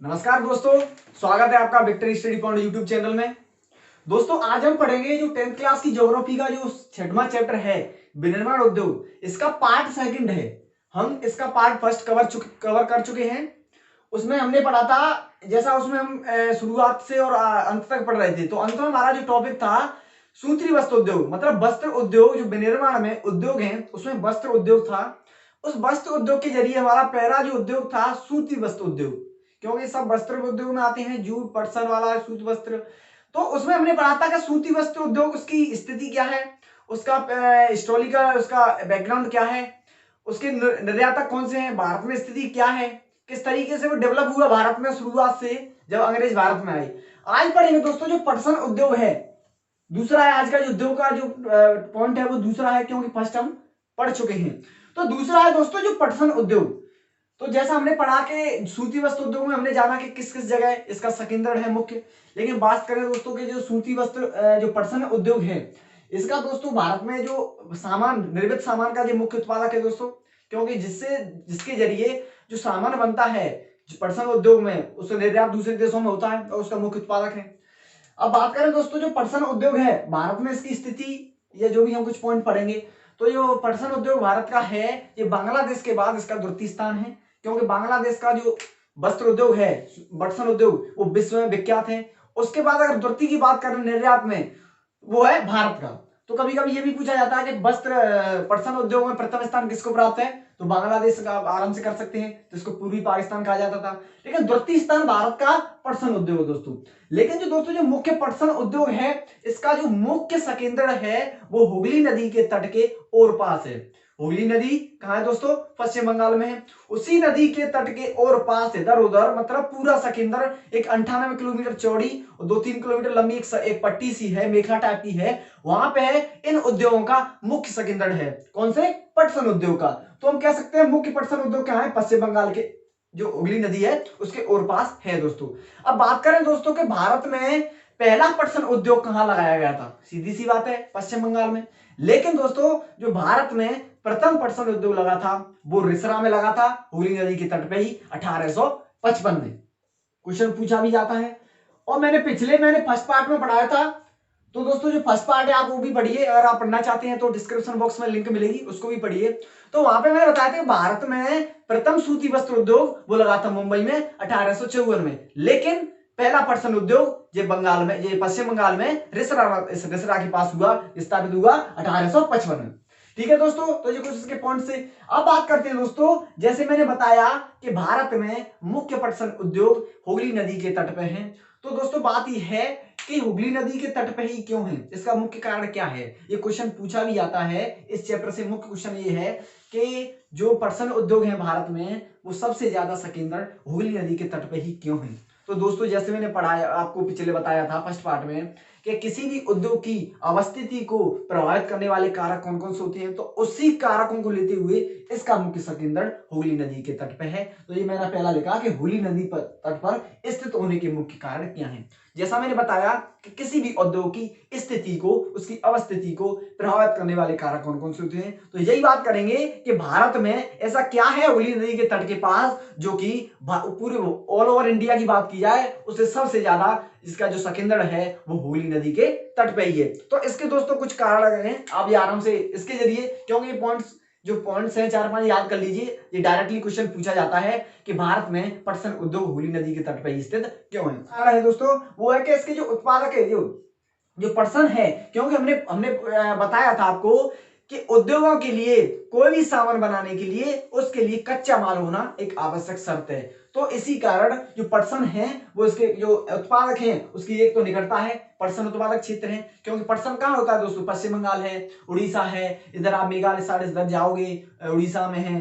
नमस्कार दोस्तों, स्वागत है आपका victory study point YouTube channel में। दोस्तों आज हम पढ़ेंगे जो 10th क्लास की ज्योग्राफी का जो 6वां चैप्टर है विनिर्माण उद्योग, इसका पार्ट सेकंड है। हम इसका पार्ट फर्स्ट कवर कर चुके हैं। उसमें हमने पढ़ा था, जैसा उसमें हम शुरुआत से और अंत तक पढ़ रहे थे। तो अंत में हमारा जो टॉपिक था सूत्री वस्त्र उद्योग, मतलब वस्त्र उद्योग। जो विनिर्माण में उद्योग है उसमें वस्त्र उद्योग था। उस वस्त्र उद्योग के जरिए हमारा पहला जो उद्योग था सूती वस्त्र उद्योग, क्योंकि सब वस्त्र उद्योग में आते हैं, जूट पटसन वाला सूत वस्त्र। तो उसमें हमने पढ़ा था कि सूती वस्त्र उद्योग उसकी स्थिति क्या है, उसका हिस्टोरिकल उसका बैकग्राउंड क्या है, उसके निर्यातक कौन से हैं, भारत में स्थिति क्या है, किस तरीके से वो डेवलप हुआ भारत में शुरुआत से जब अंग्रेज भारत में आए। आज पढ़ेंगे दोस्तों जो पटसन उद्योग है, दूसरा है आज का जो उद्योग का जो पॉइंट है वो दूसरा है, क्योंकि फर्स्ट हम पढ़ चुके हैं। तो दूसरा है दोस्तों जो पटसन उद्योग। तो जैसा हमने पढ़ा कि सूती वस्त्र उद्योग में हमने जाना कि किस किस जगह इसका संकेंद्रण है मुख्य। लेकिन बात करें दोस्तों के जो सूती वस्त्र जो पटसन उद्योग है, इसका दोस्तों भारत में जो सामान निर्मित सामान का जो मुख्य उत्पादक है दोस्तों, क्योंकि जिसके जरिए जो सामान बनता है पटसन उद्योग में, उसका निर्यात दूसरे देशों में होता है और उसका मुख्य उत्पादक है। अब बात करें दोस्तों जो पटसन उद्योग है भारत में, इसकी स्थिति या जो भी हम कुछ पॉइंट पढ़ेंगे। तो जो पटसन उद्योग भारत का है, ये बांग्लादेश के बाद इसका द्वितीय स्थान है, क्योंकि बांग्लादेश का जो वस्त्र उद्योग है पटसन उद्योग वो विश्व में विख्यात है। उसके बाद अगर द्वितीय की बात करें निर्यात में, वो है भारत का। तो कभी कभी ये भी पूछा जाता है कि वस्त्र पटसन उद्योग में प्रथम स्थान किसको प्राप्त है, तो बांग्लादेश का आराम से कर सकते हैं, तो इसको पूर्वी पाकिस्तान कहा जाता था। लेकिन द्वितीय स्थान भारत का पटसन उद्योग है दोस्तों। लेकिन जो दोस्तों जो मुख्य पटसन उद्योग है, इसका जो मुख्य संकेंद्रण है वो हुगली नदी के तट के और पास है। हुगली नदी कहां है दोस्तों, पश्चिम बंगाल में है। उसी नदी के तट के और पास इधर उधर, मतलब पूरा संकेंद्र एक 98 किलोमीटर चौड़ी और 2-3 किलोमीटर लंबी एक पट्टी सी है, मेखला टाइप की है, वहां पे इन उद्योगों का मुख्य संकेंद्रण है। कौन से, पटसन उद्योग का। तो हम कह सकते हैं मुख्य पटसन उद्योग कहां है, पश्चिम बंगाल के जो हुगली नदी है उसके और पास है दोस्तों। अब बात करें दोस्तों के भारत में पहला पटसन उद्योग कहां लगाया गया था, सीधी सी बात है पश्चिम बंगाल में। लेकिन दोस्तों जो भारत में प्रथम पटसन उद्योग लगा था वो रिसरा में लगा था, हुगली नदी के तट पे ही 1855 में। क्वेश्चन पूछा भी जाता है। और मैंने फर्स्ट पार्ट में पढ़ाया था। तो दोस्तों जो फर्स्ट पार्ट है आप वो भी पढ़िए, अगर आप पढ़ना चाहते हैं तो डिस्क्रिप्शन बॉक्स में लिंक मिलेगी, उसको भी पढ़िए। तो वहां पे मैंने बताया था कि भारत में प्रथम सूती वस्त्र उद्योग वो लगा था मुंबई में 1854 में। लेकिन पहला पटसन उद्योग ये बंगाल में, ये पश्चिम बंगाल में रिसरा के पास हुआ, स्थापित हुआ 1855 में। ठीक है दोस्तों, तो ये कुछ इसके पॉइंट से। अब बात करते हैं दोस्तों, जैसे मैंने बताया कि भारत में मुख्य पटसन उद्योग हुगली नदी के तट पे हैं। तो दोस्तों बात यह है कि हुगली नदी के तट पे ही क्यों है, इसका मुख्य कारण क्या है, ये क्वेश्चन पूछा भी जाता है इस चैप्टर से। मुख्य क्वेश्चन ये है कि जो पटसन उद्योग है भारत में वो सबसे ज्यादा संकेंद्रण हुगली नदी के तट पे ही क्यों है। तो दोस्तों जैसे मैंने पढ़ाया, आपको पिछले बताया था फर्स्ट पार्ट में कि किसी भी उद्योग की अवस्थिति को प्रभावित करने वाले कारक कौन कौन से होते हैं, तो उसी कारकों को लेते हुए इसका मुख्य संकेंद्रण हुगली नदी के तट पे है। तो ये मैंने पहला लिखा कि हुगली नदी पर तट पर स्थित होने के मुख्य कारण क्या हैं। जैसा मैंने बताया कि किसी भी उद्योग की स्थिति को, उसकी अवस्थिति को प्रभावित करने वाले कारक कौन कौन से होते हैं, तो यही बात करेंगे कि भारत में ऐसा क्या है हुगली नदी के तट के पास जो कि पूरे ऑल ओवर इंडिया की बात की जाए उससे सबसे ज्यादा इसका जो संकेंद्रण है वो हुगली नदी के तट पे ही है। तो इसके दोस्तों कुछ कारण हैं, आप ये आराम से इसके जरिए, क्योंकि ये पॉइंट्स हैं 4-5 याद कर लीजिए, ये डायरेक्टली क्वेश्चन पूछा जाता है कि भारत में पटसन उद्योग हुगली नदी के तट पर स्थित क्यों है। कारण है दोस्तों वो है कि इसके जो उत्पादक है, जो पटसन है, क्योंकि हमने बताया था आपको कि उद्योगों के लिए कोई भी सामान बनाने के लिए उसके लिए कच्चा माल होना एक आवश्यक शर्त है। तो इसी कारण जो पटसन है वो इसके जो उत्पादक हैं उसकी एक तो निकटता है, पटसन उत्पादक क्षेत्र है। क्योंकि पटसन कहाँ होता है दोस्तों, पश्चिम बंगाल है, उड़ीसा है, इधर आप मेघालय साइड इधर जाओगे उड़ीसा में है,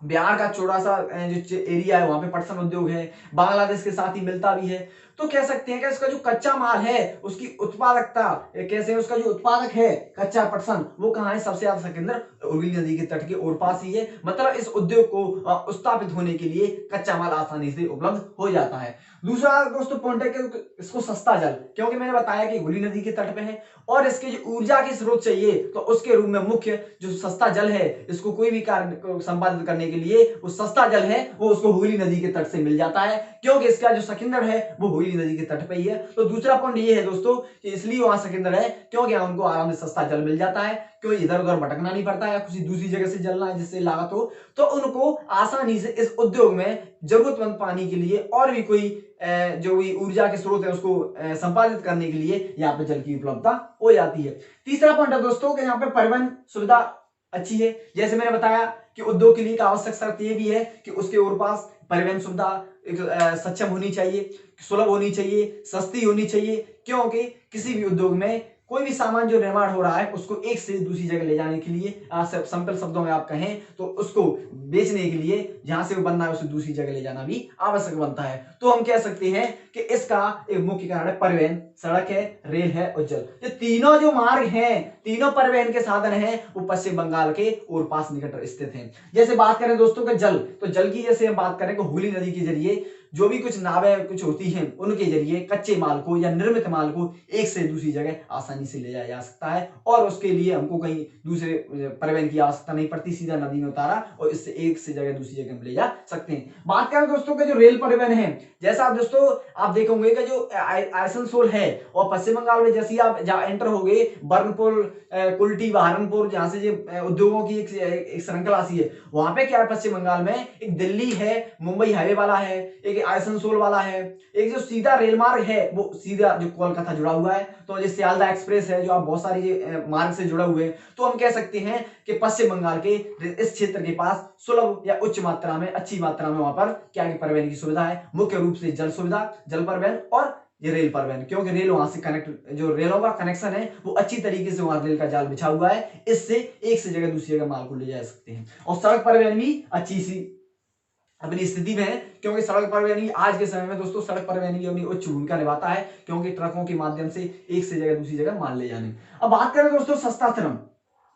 बिहार का चौड़ा सा जो एरिया है वहां पे पटसन उद्योग है, बांग्लादेश के साथ ही मिलता भी है। तो कह सकते हैं कि इसका जो कच्चा माल है उसकी उत्पादकता कैसे, उसका जो उत्पादक है कच्चा पटसन वो कहाँ है, सबसे ज्यादा सिकंदर हुगली नदी के तट के और पास ही है। मतलब इस उद्योग को स्थापित होने के लिए कच्चा माल आसानी से उपलब्ध हो जाता है। दूसरा दोस्तों पॉइंट है कि इसको सस्ता जल, क्योंकि मैंने बताया कि हुगली नदी के तट पे है और इसके जो ऊर्जा के स्रोत चाहिए तो उसके रूप में मुख्य जो सस्ता जल है, इसको कोई भी कार्य को संपादित करने के लिए वो सस्ता जल है वो उसको हुगली नदी के तट से मिल जाता है, क्योंकि इसका जो सिकंदर है वो हुगली नदी के तट पे ही है। तो दूसरा पॉइंट ये है दोस्तों कि इसलिए वहां सिकंदर है क्योंकि उनको आराम से सस्ता जल मिल जाता है, क्यों इधर उधर भटकना नहीं पड़ता है, किसी दूसरी जगह से जलना है जिससे लागत हो, तो उनको आसानी से इस उद्योग में जरूरतमंद पानी के लिए और भी कोई जो भी ऊर्जा के स्रोत है उसको संपादित करने के लिए यहाँ पे जल की उपलब्धता हो जाती है। तीसरा पॉइंट है दोस्तों कि यहाँ पे परिवहन सुविधा अच्छी है। जैसे मैंने बताया कि उद्योग के लिए आवश्यक शर्त ये भी है कि उसके और पास परिवहन सुविधा एक सक्षम होनी चाहिए, सुलभ होनी चाहिए, सस्ती होनी चाहिए, क्योंकि किसी भी उद्योग में कोई भी सामान जो निर्माण हो रहा है उसको एक से दूसरी जगह ले जाने के लिए, सिंपल शब्दों में आप कहें तो उसको बेचने के लिए जहां से वो बनना है उसे दूसरी जगह ले जाना भी आवश्यक बनता है। तो हम कह सकते हैं कि इसका एक मुख्य कारण है परिवहन, सड़क है, रेल है और जल। ये तीनों जो मार्ग हैं, तीनों परिवहन के साधन हैं वो पश्चिम बंगाल के और पास निकट स्थित हैं। जैसे बात करें दोस्तों के जल, तो जल की जैसे हम बात करें कि हुगली नदी के जरिए जो भी कुछ नावें कुछ होती हैं उनके जरिए कच्चे माल को या निर्मित माल को एक से दूसरी जगह आसानी से ले जाया जा सकता है और उसके लिए हमको कहीं दूसरे परिवहन की आवश्यकता नहीं पड़ती, सीधा नदी में उतारा और इससे एक से जगह दूसरी जगह ले जा सकते हैं। बात करें दोस्तों के जो रेल परिवहन है, जैसा आप दोस्तों आप देखोगे कि जो आसनसोल है और पश्चिम बंगाल में जैसे आप जहाँ एंटर हो गए बर्नपुर, कुल्टी, बहारनपुर, जहां से जो उद्योगों की एक श्रृंखला सी है, वहां पे क्या है पश्चिम बंगाल में एक दिल्ली है, मुंबई हाईवे वाला है, एक आसनसोल वाला है, एक जो सीधा रेल मार्ग है वो सीधा जो कोलकाता जुड़ा हुआ है, तो जैसे सियालदा एक्सप्रेस है जो आप बहुत सारी मार्ग से जुड़ा हुए हैं। तो हम कह सकते हैं कि पश्चिम बंगाल के इस क्षेत्र के पास सुलभ या उच्च मात्रा में, अच्छी मात्रा में वहां पर क्या परिवहन की सुविधा है, मुख्य रूप से जल सुविधा, जल परिवहन और ये रेल परिवहन, क्योंकि रेल वहां से कनेक्ट, जो रेलों का कनेक्शन है वो अच्छी तरीके से वहां रेल का जाल बिछा हुआ है, इससे एक से जगह दूसरी जगह माल को ले जा सकते हैं। और सड़क परिवहन भी अच्छी सी अपनी स्थिति में है, क्योंकि सड़क परिवहन आज के समय में दोस्तों सड़क परिवहन भी अपनी उच्च भूमिका निभाता है, क्योंकि ट्रकों के माध्यम से एक से जगह दूसरी जगह माल ले जाने। अब बात करें दोस्तों सस्ता श्रम,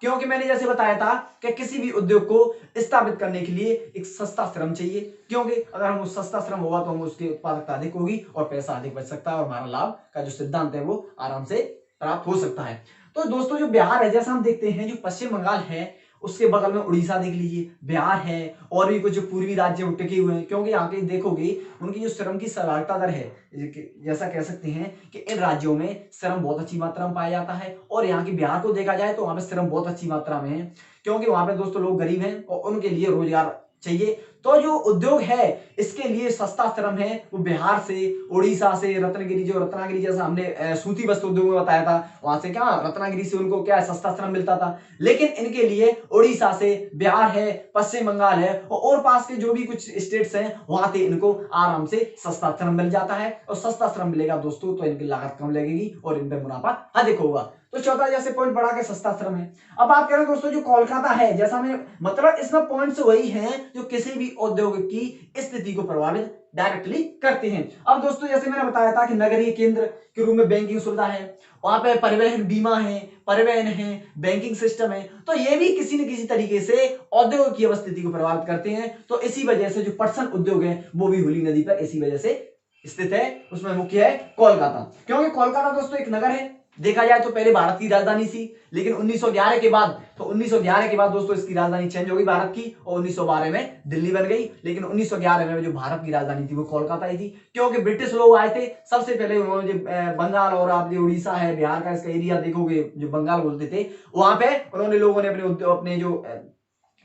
क्योंकि मैंने जैसे बताया था कि किसी भी उद्योग को स्थापित करने के लिए एक सस्ता श्रम चाहिए, क्योंकि अगर हम सस्ता श्रम होगा तो हम उसकी उत्पादकता अधिक होगी और पैसा अधिक बच सकता है और हमारा लाभ का जो सिद्धांत है वो आराम से प्राप्त हो सकता है। तो दोस्तों जो बिहार है, जैसा हम देखते हैं जो पश्चिम बंगाल है उसके बगल में उड़ीसा देख लीजिए, बिहार है और भी कुछ जो पूर्वी राज्य टिके हुए हैं, क्योंकि यहाँ पे देखोगे उनकी जो श्रम की सहभागिता दर है, जैसा कह सकते हैं कि इन राज्यों में श्रम बहुत अच्छी मात्रा में पाया जाता है और यहाँ की बिहार को देखा जाए तो वहां पे श्रम बहुत अच्छी मात्रा में है, क्योंकि वहां पे दोस्तों लोग गरीब हैं और उनके लिए रोजगार चाहिए। तो जो उद्योग है इसके लिए सस्ता श्रम है वो बिहार से, उड़ीसा से, रत्नागिरी, जो रत्नागिरी जैसा हमने सूती वस्त्र उद्योग में बताया था वहां से क्या रत्नागिरी से उनको क्या सस्ता श्रम मिलता था, लेकिन इनके लिए उड़ीसा से, बिहार है, पश्चिम बंगाल है और पास के जो भी कुछ स्टेट्स हैं वहां से इनको आराम से सस्ता श्रम मिल जाता है और सस्ता श्रम मिलेगा दोस्तों तो इनकी लागत कम लगेगी और इनका मुनाफा अधिक होगा। तो चौथा जैसे पॉइंट बढ़ा के सस्ता श्रम है। अब बात करें दोस्तों जो कोलकाता है, जैसा मैं मतलब इसमें पॉइंट्स वही हैं जो किसी भी औद्योगिक की स्थिति को प्रभावित डायरेक्टली करते हैं। अब दोस्तों जैसे मैंने बताया था कि नगरीय केंद्र के रूप में बैंकिंग सुविधा है, वहां पे परिवहन, बीमा है, परिवहन है, बैंकिंग सिस्टम है, तो ये भी किसी न किसी तरीके से औद्योगिक की अवस्थिति को प्रभावित करते हैं। तो इसी वजह से जो पटसन उद्योग है वो भी हुगली नदी पर इसी वजह से स्थित है, उसमें मुख्य है कोलकाता, क्योंकि कोलकाता दोस्तों एक नगर है, देखा जाए तो पहले भारत की राजधानी थी, लेकिन 1911 के बाद, तो 1911 के बाद दोस्तों इसकी राजधानी चेंज हो गई भारत की और 1912 में दिल्ली बन गई, लेकिन 1911 में जो भारत की राजधानी थी वो कोलकाता ही थी, क्योंकि ब्रिटिश लोग आए थे सबसे पहले। उन्होंने बंगाल और आप जो उड़ीसा है, बिहार का इसका एरिया देखोगे जो बंगाल बोलते थे, वहां पे उन्होंने लोगों ने अपने जो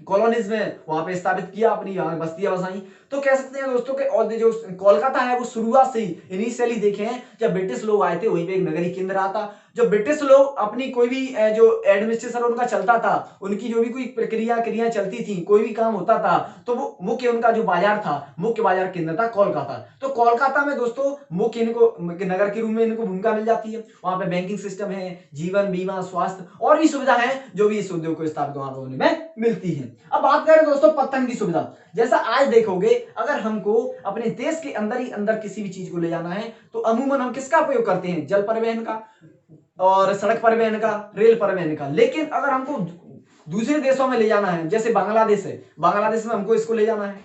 कॉलोनीज में वहां पे स्थापित किया, अपनी यहाँ बस्तियां बसाई। तो कह सकते हैं दोस्तों के और जो कोलकाता है वो शुरुआत से ही इनिशियली देखे हैं जब ब्रिटिश लोग आए थे वहीं पे एक नगरीय केंद्र रहा था, जो ब्रिटिश लोग अपनी कोई भी जो एडमिनिस्ट्रेशन उनका चलता था, उनकी जो भी कोई क्रिया चलती थी, कोई भी काम होता था, तो वो मुख्य उनका जो बाजार था, मुख्य बाजार केंद्र था कोलकाता। तो कोलकाता में दोस्तों मुख्य इनको नगर के रूप में इनको भूमिका मिल जाती है। वहां पे बैंकिंग सिस्टम है, जीवन बीमा, स्वास्थ्य और भी सुविधा है जो भी इस उद्योग को स्थापित वहां होने में मिलती है। अब बात करें दोस्तों पत्तन की सुविधा, जैसा आज देखोगे अगर हमको अपने देश के अंदर ही अंदर किसी भी चीज को ले जाना है तो अमूमन हम किसका उपयोग करते हैं? जल परिवहन का और सड़क परिवहन का, रेल परिवहन का। लेकिन अगर हमको दूसरे देशों में ले जाना है, जैसे बांग्लादेश है, बांग्लादेश में हमको इसको ले जाना है,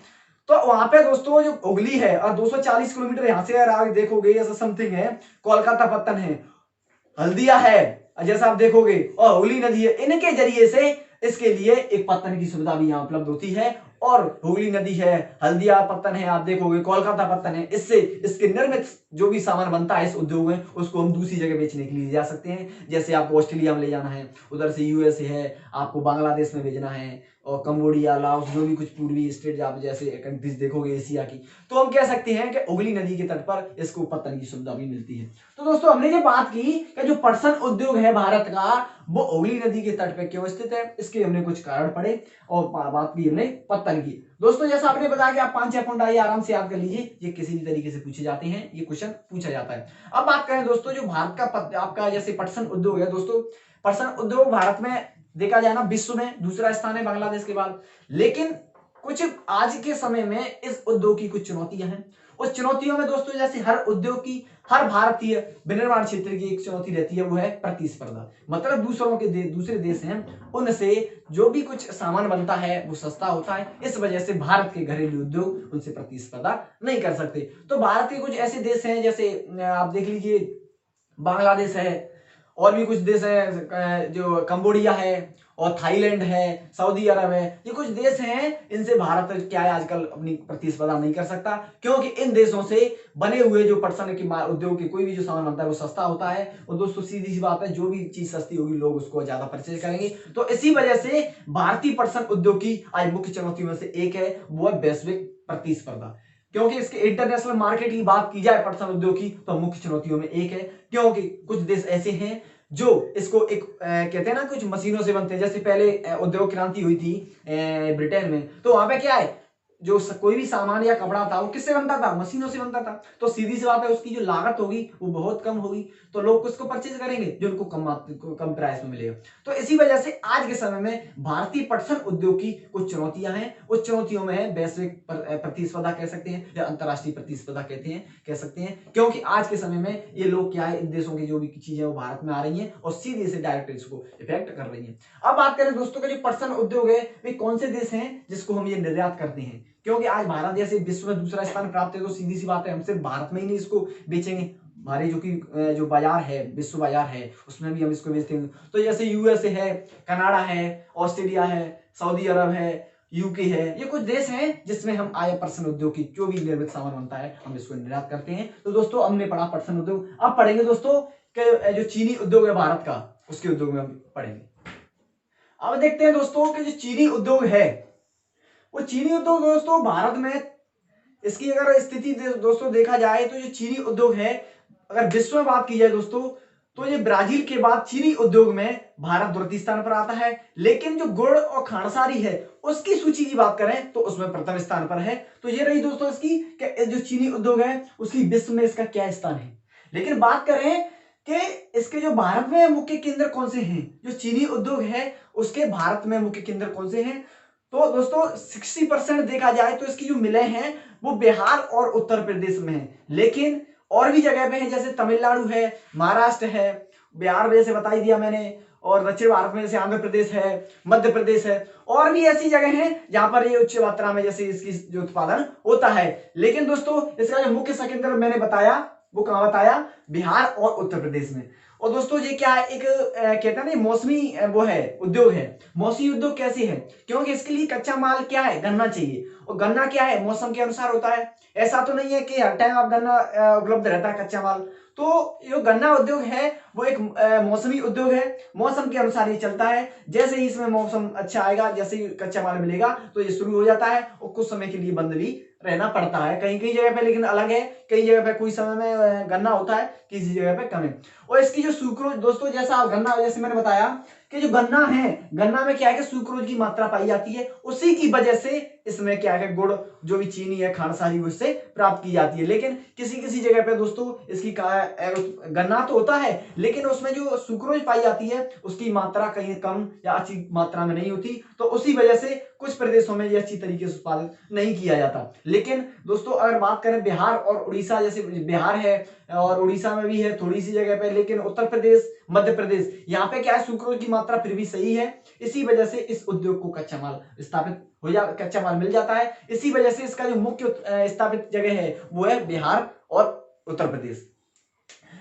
तो वहां पे दोस्तों जो हुगली है और 240 किलोमीटर यहां से अगर आगे देखोगे ऐसा समथिंग है, कोलकाता पत्तन है, हल्दिया है, जैसा आप देखोगे, और हुगली नदी है, इनके जरिए से इसके लिए एक पत्तन की सुविधा भी यहाँ उपलब्ध होती है। और हुगली नदी है, हल्दिया पत्तन है, आप देखोगे कोलकाता पत्तन है, इससे इसके निर्मित जो भी सामान बनता है इस उद्योग में उसको हम दूसरी जगह बेचने के लिए जा सकते हैं। जैसे आपको ऑस्ट्रेलिया में ले जाना है, उधर से यूएसए है, आपको बांग्लादेश में भेजना है, और कंबोडिया, लाओस, जो भी कुछ पूर्वी स्टेट आप जैसे कंट्रीज देखोगे एशिया की, तो हम कह सकते हैं कि हुगली नदी के तट पर इसको पत्तन की सुविधा भी मिलती है। तो दोस्तों हमने जो बात की कि जो पटसन उद्योग है भारत का, वो हुगली नदी के तट पर क्यों स्थित है, इसके हमने कुछ कारण पढ़े और बात की हमने पत्तन की। दोस्तों जैसा आपने बताया कि आप 5-6 पॉइंट आइए आराम से याद कर लीजिए, ये किसी भी तरीके से पूछे जाते हैं, ये क्वेश्चन पूछा जाता है। अब बात करें दोस्तों जो भारत का आपका जैसे पटसन उद्योग है, दोस्तों पटसन उद्योग भारत में देखा जाए ना विश्व में दूसरा स्थान है बांग्लादेश के बाद। लेकिन कुछ आज के समय में इस उद्योग की कुछ चुनौतियां हैं। उस चुनौतियों में दोस्तों जैसे हर उद्योग की, हर भारतीय विनिर्माण क्षेत्र की एक चुनौती रहती है, वो है प्रतिस्पर्धा। मतलब दूसरे देश हैं उनसे जो भी कुछ सामान बनता है वो सस्ता होता है, इस वजह से भारत के घरेलू उद्योग उनसे प्रतिस्पर्धा नहीं कर सकते। तो भारत के कुछ ऐसे देश हैं, जैसे आप देख लीजिए बांग्लादेश है, और भी कुछ देश है जो कंबोडिया है, और थाईलैंड है, सऊदी अरब है, ये कुछ देश हैं, इनसे भारत क्या है आजकल अपनी प्रतिस्पर्धा नहीं कर सकता, क्योंकि इन देशों से बने हुए जो पटसन के उद्योग के कोई भी जो सामान बनता है वो सस्ता होता है। और दोस्तों सीधी सी बात है, जो भी चीज सस्ती होगी लोग उसको ज्यादा परचेज करेंगे। तो इसी वजह से भारतीय पटसन उद्योग की आज मुख्य चुनौतियों में से एक है, वो है वैश्विक प्रतिस्पर्धा। क्योंकि इसके इंटरनेशनल मार्केट की बात की जाए पटसन उद्योग की, तो मुख्य चुनौतियों में एक है, क्योंकि कुछ देश ऐसे हैं जो इसको एक कहते हैं ना कुछ मशीनों से बनते हैं। जैसे पहले उद्योग क्रांति हुई थी ब्रिटेन में, तो वहां पे क्या है, जो कोई भी सामान या कपड़ा था वो किससे बनता था? मशीनों से बनता था। तो सीधी सी बात है उसकी जो लागत होगी वो बहुत कम होगी, तो लोग उसको परचेज करेंगे जो उनको कम प्राइस में मिलेगा। तो इसी वजह से आज के समय में भारतीय पटसन उद्योग की कुछ चुनौतियां हैं। उस चुनौतियों में है वैश्विक प्रतिस्पर्धा कह सकते हैं, या अंतरराष्ट्रीय प्रतिस्पर्धा कह सकते हैं, क्योंकि आज के समय में ये लोग क्या है, इन देशों की जो भी चीजें वो भारत में आ रही है और सीधे से डायरेक्ट इसको इफेक्ट कर रही है। अब बात करें दोस्तों का जो पटसन उद्योग है, वे कौन से देश हैं जिसको हम ये निर्यात करते हैं? क्योंकि आज भारत जैसे विश्व में दूसरा स्थान प्राप्त है, तो सीधी सी बात है हम सिर्फ भारत में ही नहीं इसको बेचेंगे, हमारे जो बाजार है, विश्व बाजार है, उसमें भी हम इसको बेचते हैं। तो जैसे यूएसए है, कनाडा है, ऑस्ट्रेलिया है, सऊदी अरब है, यूके है, ये कुछ देश हैं जिसमें हम आय पटसन उद्योग की जो भी निर्मित सामान बनता है हम इसको निर्यात करते हैं। तो दोस्तों हमने पढ़ा पटसन उद्योग। अब पढ़ेंगे दोस्तों जो चीनी उद्योग है भारत का, उसके उद्योग में हम पढ़ेंगे। अब देखते हैं दोस्तों कि जो चीनी उद्योग है, वो चीनी उद्योग दोस्तों भारत में इसकी अगर स्थिति दोस्तों देखा जाए तो जो चीनी उद्योग है, अगर विश्व में बात की जाए दोस्तों, तो ये ब्राजील के बाद चीनी उद्योग में भारत द्वितीय स्थान पर आता है। लेकिन जो गुड़ और खांडसारी है उसकी सूची की बात करें तो उसमें प्रथम स्थान पर है। तो ये रही दोस्तों इसकी जो चीनी उद्योग है उसकी विश्व में इसका क्या स्थान है। लेकिन बात करें कि इसके जो भारत में मुख्य केंद्र कौन से हैं, जो चीनी उद्योग है उसके भारत में मुख्य केंद्र कौन से हैं, तो दोस्तों 60% देखा जाए तो इसकी जो मिलें हैं वो बिहार और उत्तर प्रदेश में है। लेकिन और भी जगह पे है, जैसे तमिलनाडु है, महाराष्ट्र है, बिहार वैसे बता ही दिया मैंने, और दक्षिण भारत में जैसे आंध्र प्रदेश है, मध्य प्रदेश है, और भी ऐसी जगह हैं जहां पर ये उच्च मात्रा में जैसे इसकी जो उत्पादन होता है। लेकिन दोस्तों इसका जो मुख्य केंद्र मैंने बताया वो कहां बताया, बिहार और उत्तर प्रदेश में। और दोस्तों ये क्या है, एक कहते हैं ना मौसमी वो है उद्योग है। मौसमी उद्योग कैसे है, क्योंकि इसके लिए कच्चा माल क्या है, गन्ना चाहिए, और गन्ना क्या है मौसम के अनुसार होता है। ऐसा तो नहीं है कि हर टाइम आप गन्ना उपलब्ध रहता है कच्चा माल। तो जो गन्ना उद्योग है वो एक मौसमी उद्योग है, मौसम के अनुसार ही चलता है। जैसे ही इसमें मौसम अच्छा आएगा, जैसे ही कच्चा माल मिलेगा तो ये शुरू हो जाता है और कुछ समय के लिए बंद भी रहना पड़ता है कहीं कहीं जगह पे, लेकिन अलग है, कई जगह पे कोई समय में गन्ना होता है, किसी जगह पे कम है। और इसकी जो सुक्रोज दोस्तों, जैसा गन्ना, जैसे मैंने बताया कि जो गन्ना है, गन्ना में क्या है कि सुक्रोज की मात्रा पाई जाती है, उसी की वजह से इसमें क्या है गुड़, जो भी चीनी है, खांडसारी, वो इससे प्राप्त की जाती है। लेकिन किसी किसी जगह पे दोस्तों इसकी गन्ना तो होता है, लेकिन उसमें जो सुक्रोज पाई जाती है उसकी मात्रा कहीं कम या अच्छी मात्रा में नहीं होती, तो उसी वजह से कुछ प्रदेशों में ये अच्छी तरीके से उत्पादित नहीं किया जाता। लेकिन दोस्तों अगर बात करें बिहार और उड़ीसा, जैसे बिहार है और उड़ीसा में भी है थोड़ी सी जगह पे, लेकिन उत्तर प्रदेश, मध्य प्रदेश, यहाँ पे क्या है सुक्रोज की मात्रा फिर भी सही है। इसी वजह से इस उद्योग को कच्चा माल स्थापित हो जा कच्चा माल मिल जाता है। इसी वजह से इसका जो मुख्य स्थापित जगह है वो है बिहार और उत्तर प्रदेश।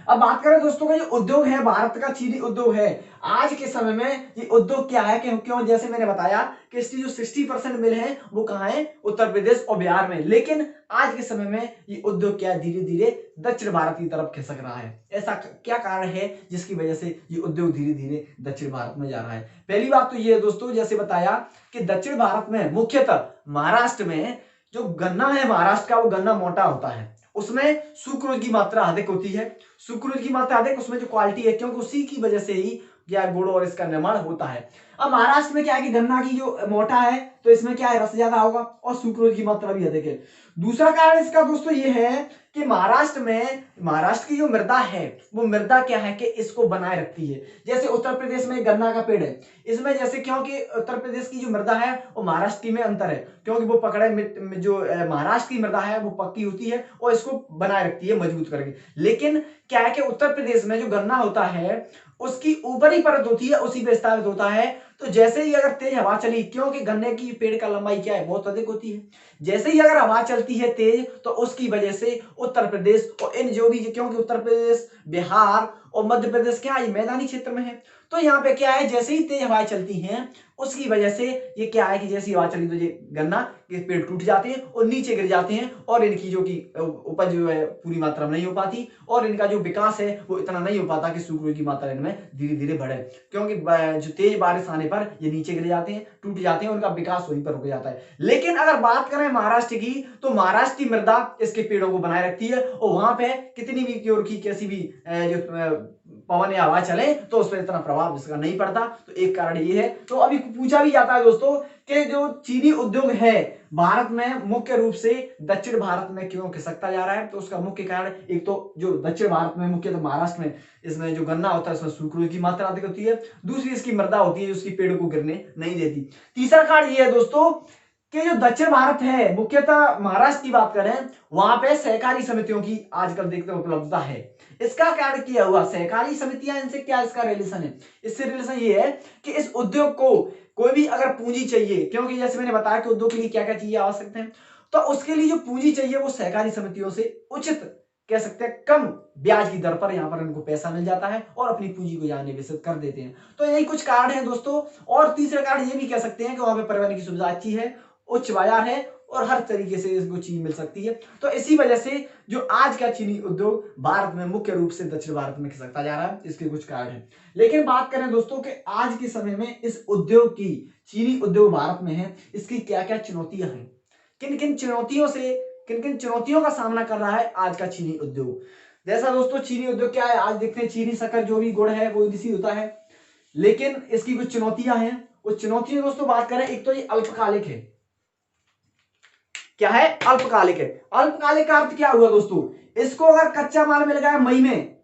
अब बात करें दोस्तों का जो उद्योग है, भारत का चीनी उद्योग है, आज के समय में ये उद्योग क्या है, क्यों, जैसे मैंने बताया कि इसकी जो 60% मिल है वो कहाँ है, उत्तर प्रदेश और बिहार में। लेकिन आज के समय में ये उद्योग क्या धीरे धीरे दक्षिण भारत की तरफ खिसक रहा है। ऐसा क्या कारण है जिसकी वजह से ये उद्योग धीरे धीरे दक्षिण भारत में जा रहा है? पहली बात तो ये है दोस्तों, जैसे बताया कि दक्षिण भारत में मुख्यतः महाराष्ट्र में जो गन्ना है, महाराष्ट्र का वो गन्ना मोटा होता है, उसमें सुक्रोज की मात्रा अधिक होती है। सुक्रोज की मात्रा अधिक, उसमें जो क्वालिटी है, क्योंकि उसी की वजह से ही क्या गुड़ और इसका निर्माण होता है। अब महाराष्ट्र में क्या है कि गन्ना की जो मोटा है तो इसमें क्या है, रस ज्यादा होगा और सुक्रोज की मात्रा भी अधिक है। दूसरा कारण इसका दोस्तों ये है कि महाराष्ट्र की जो मृदा है वो मृदा क्या है कि इसको बनाए रखती है। जैसे उत्तर प्रदेश में गन्ना का पेड़ है, इसमें जैसे क्योंकि उत्तर प्रदेश की जो मृदा है वो महाराष्ट्र की में अंतर है, क्योंकि वो जो महाराष्ट्र की मृदा है वो पक्की होती है और इसको बनाए रखती है मजबूत करके। लेकिन क्या है कि उत्तर प्रदेश में जो गन्ना होता है उसकी ऊपरी परत होती है, उसी पे स्थापित होता है। तो जैसे ही अगर तेज हवा चली, क्योंकि गन्ने की पेड़ का लंबाई क्या है, बहुत अधिक होती है, जैसे ही अगर हवा चलती है तेज, तो उसकी वजह से उत्तर प्रदेश और इन जो भी, क्योंकि उत्तर प्रदेश, बिहार और मध्य प्रदेश क्या है मैदानी क्षेत्र में है, तो यहाँ पे क्या है जैसे ही तेज हवाएं चलती हैं उसकी वजह से ये क्या है कि जैसी हवा चली तो ये गन्ना के पेड़ टूट जाते हैं और नीचे गिर जाते हैं, और इनकी जो की उपज जो है पूरी मात्रा में नहीं हो पाती, और इनका जो विकास है वो इतना नहीं हो पाता कि सुक्रोज की मात्रा इनमें धीरे धीरे बढ़े, क्योंकि जो तेज बारिश आने पर ये नीचे गिर जाते हैं, टूट जाते हैं, उनका विकास वहीं पर रुक जाता है। लेकिन अगर बात करें महाराष्ट्र की, तो महाराष्ट्र की मृदा इसके पेड़ों को बनाए रखती है, और वहां पे कितनी भी क्योर की कैसी भी जो पवन या हवा चले तो उस पर इतना प्रभाव इसका नहीं पड़ता। तो एक कारण ये है। तो अभी पूछा भी जाता है दोस्तों कि जो चीनी उद्योग है भारत में मुख्य रूप से दक्षिण भारत में क्यों खिसकता जा रहा है, तो उसका मुख्य कारण एक तो जो दक्षिण भारत में मुख्यतः महाराष्ट्र में इसमें जो गन्ना होता है उसमें सुक्रोज की मात्रा अधिक होती है, दूसरी इसकी मृदा होती है जो उसकी पेड़ को गिरने नहीं देती। तीसरा कारण ये है दोस्तों कि जो दक्षिण भारत है, मुख्यतः महाराष्ट्र की बात करें, वहां पे सहकारी समितियों की आजकल देखते हैं उपलब्धता है। इसका कारण किया हुआ सहकारी समितियां, इनसे क्या इसका रिलेशन है, इससे रिलेशन ये है कि इस उद्योग को कोई भी अगर पूंजी चाहिए, क्योंकि जैसे मैंने बताया कि उद्योग के लिए क्या क्या चीजें आवश्यक है, तो उसके लिए जो पूंजी चाहिए वो सहकारी समितियों से उचित, कह सकते हैं कम ब्याज की दर पर यहाँ पर इनको पैसा मिल जाता है और अपनी पूंजी को यहाँ निवेशित कर देते हैं। तो यही कुछ कारण है दोस्तों। और तीसरा कारण ये भी कह सकते हैं कि वहां पे परिवहन की सुविधा अच्छी है, उच्च बाजार है और हर तरीके से इसको चीज मिल सकती है। तो इसी वजह से जो आज का चीनी उद्योग भारत में मुख्य रूप से दक्षिण भारत में खिसकता जा रहा है, इसके कुछ कारण हैं। लेकिन बात करें दोस्तों कि आज के समय में इस उद्योग की, चीनी उद्योग भारत में है, इसकी क्या क्या चुनौतियां हैं, किन किन चुनौतियों का सामना कर रहा है आज का चीनी उद्योग। जैसा दोस्तों चीनी उद्योग क्या है, आज देखते हैं चीनी, शक्कर, जो भी गुड़ है वो इसी होता है, लेकिन इसकी कुछ चुनौतियां हैं। कुछ चुनौतियां दोस्तों बात करें, एक तो ये अल्पकालिक है। क्या है? अल्पकालिक है। अल्पकालिक का अर्थ क्या हुआ दोस्तों, इसको अगर कच्चा माल मिल गया मई में